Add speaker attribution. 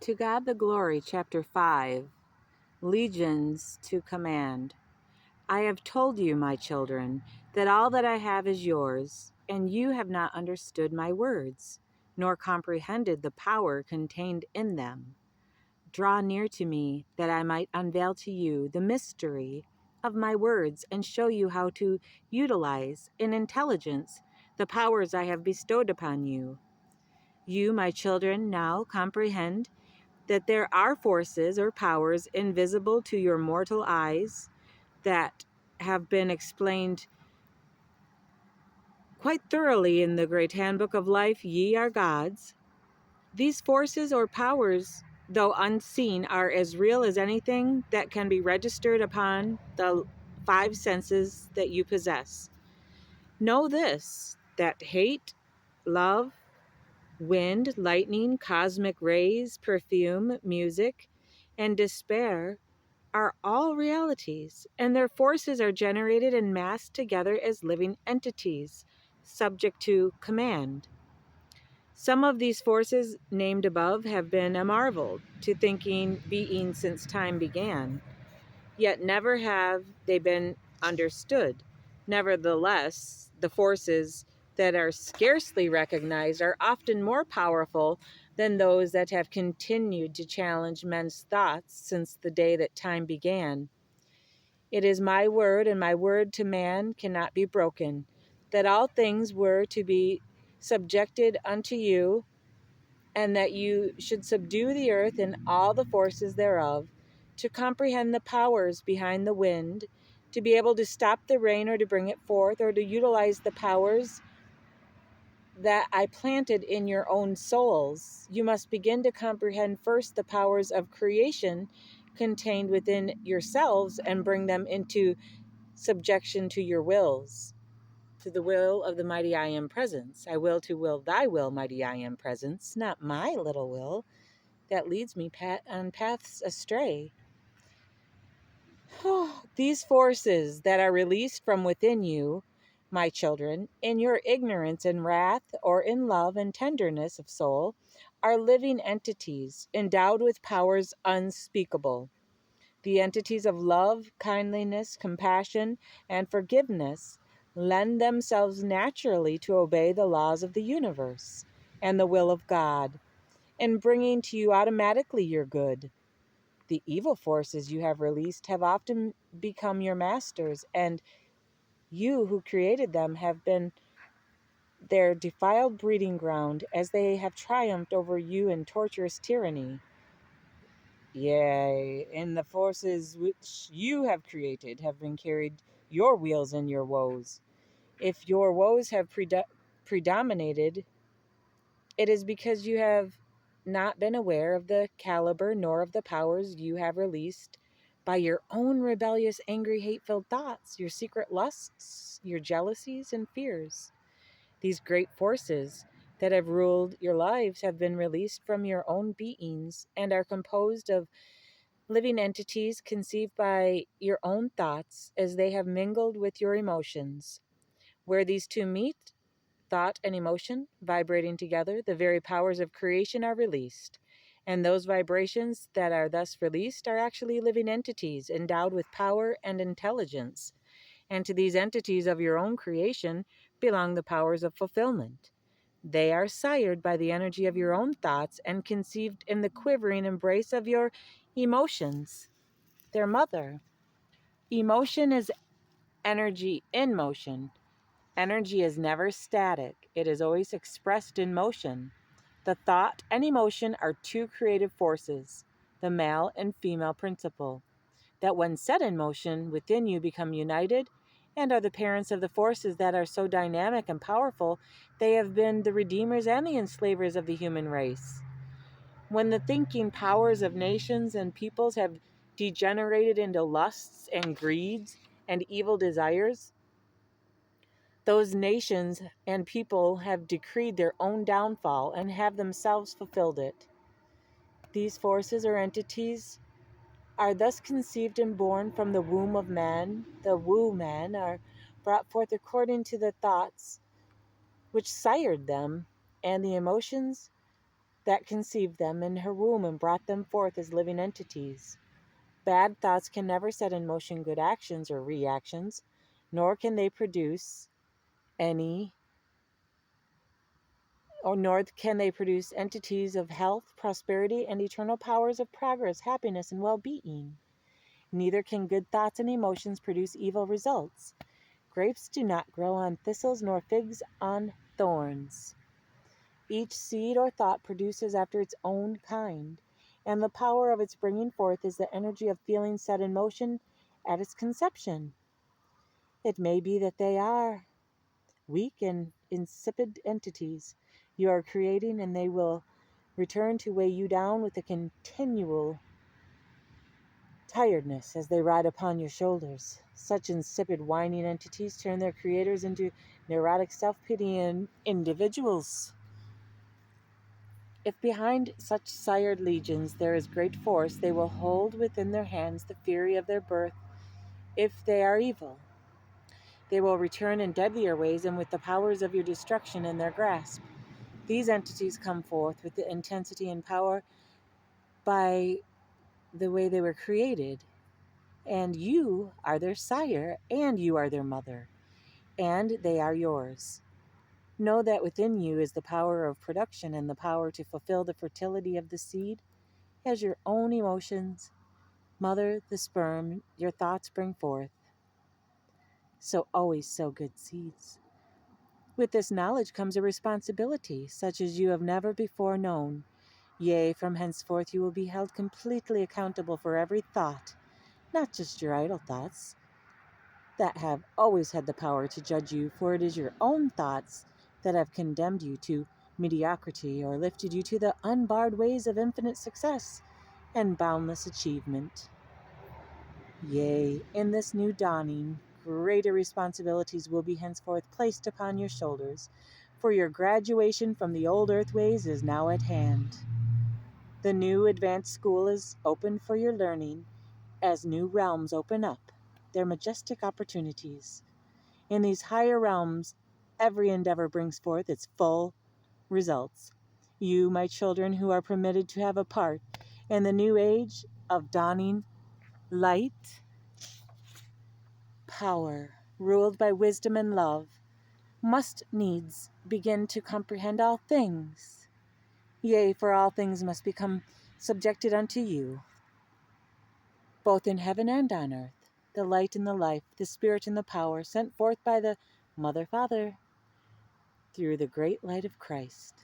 Speaker 1: To God the glory, Chapter 5, Legions to Command. I have told you, my children, that all that I have is yours, and you have not understood my words, nor comprehended the power contained in them. Draw near to me, that I might unveil to you the mystery of my words and show you how to utilize in intelligence the powers I have bestowed upon you. You, my children, now comprehend that there are forces or powers invisible to your mortal eyes that have been explained quite thoroughly in the great handbook of life, Ye Are Gods. These forces or powers, though unseen, are as real as anything that can be registered upon the five senses that you possess. Know this, that hate, love, wind, lightning, cosmic rays, perfume, music, and despair are all realities, and their forces are generated and massed together as living entities, subject to command. Some of these forces named above have been a marvel to thinking beings since time began, yet never have they been understood. Nevertheless, the forces that are scarcely recognized are often more powerful than those that have continued to challenge men's thoughts since the day that time began. It is my word, and my word to man cannot be broken, that all things were to be subjected unto you, and that you should subdue the earth and all the forces thereof, to comprehend the powers behind the wind, to be able to stop the rain or to bring it forth, or to utilize the powers that I planted in your own souls. You must begin to comprehend first the powers of creation contained within yourselves and bring them into subjection to your wills, to the will of the mighty I am presence. I will to will thy will, mighty I am presence, not my little will that leads me on paths astray. These forces that are released from within you, my children, in your ignorance and wrath, or in love and tenderness of soul, are living entities endowed with powers unspeakable. The entities of love, kindliness, compassion, and forgiveness lend themselves naturally to obey the laws of the universe and the will of God, in bringing to you automatically your good. The evil forces you have released have often become your masters, and you who created them have been their defiled breeding ground as they have triumphed over you in torturous tyranny. Yea, and the forces which you have created have been carried your wheels and your woes. If your woes have predominated, it is because you have not been aware of the caliber nor of the powers you have released by your own rebellious, angry, hate-filled thoughts, your secret lusts, your jealousies, and fears. These great forces that have ruled your lives have been released from your own beings and are composed of living entities conceived by your own thoughts as they have mingled with your emotions. Where these two meet, thought and emotion, vibrating together, the very powers of creation are released. And those vibrations that are thus released are actually living entities endowed with power and intelligence. And to these entities of your own creation belong the powers of fulfillment. They are sired by the energy of your own thoughts and conceived in the quivering embrace of your emotions, their mother. Emotion is energy in motion. Energy is never static, it is always expressed in motion. The thought and emotion are two creative forces, the male and female principle, that when set in motion within you become united and are the parents of the forces that are so dynamic and powerful, they have been the redeemers and the enslavers of the human race. When the thinking powers of nations and peoples have degenerated into lusts and greeds and evil desires, those nations and people have decreed their own downfall and have themselves fulfilled it. These forces or entities are thus conceived and born from the womb of man. The womb man are brought forth according to the thoughts which sired them and the emotions that conceived them in her womb and brought them forth as living entities. Bad thoughts can never set in motion good actions or reactions, nor can they produce any nor can they produce entities of health, prosperity, and eternal powers of progress, happiness, and well-being. Neither can good thoughts and emotions produce evil results. Grapes do not grow on thistles, nor figs on thorns. Each seed or thought produces after its own kind, and the power of its bringing forth is the energy of feeling set in motion at its conception. It may be that they are weak and insipid entities you are creating, and they will return to weigh you down with a continual tiredness as they ride upon your shoulders. Such insipid, whining entities turn their creators into neurotic, self-pitying individuals. If behind such sired legions there is great force, they will hold within their hands the fury of their birth. If they are evil, they will return in deadlier ways and with the powers of your destruction in their grasp. These entities come forth with the intensity and power by the way they were created, and you are their sire, and you are their mother, and they are yours. Know that within you is the power of production and the power to fulfill the fertility of the seed as your own emotions, mother, the sperm, your thoughts bring forth. So always sow good seeds. With this knowledge comes a responsibility such as you have never before known. Yea, from henceforth you will be held completely accountable for every thought, not just your idle thoughts, that have always had the power to judge you, for it is your own thoughts that have condemned you to mediocrity or lifted you to the unbarred ways of infinite success and boundless achievement. Yea, in this new dawning, greater responsibilities will be henceforth placed upon your shoulders, for your graduation from the old earth ways is now at hand. The new advanced school is open for your learning as new realms open up their majestic opportunities. In these higher realms, every endeavor brings forth its full results. You, my children, who are permitted to have a part in the new age of dawning light, power, ruled by wisdom and love, must needs begin to comprehend all things. Yea, for all things must become subjected unto you, both in heaven and on earth, the light and the life, the spirit and the power sent forth by the Mother Father through the great light of Christ.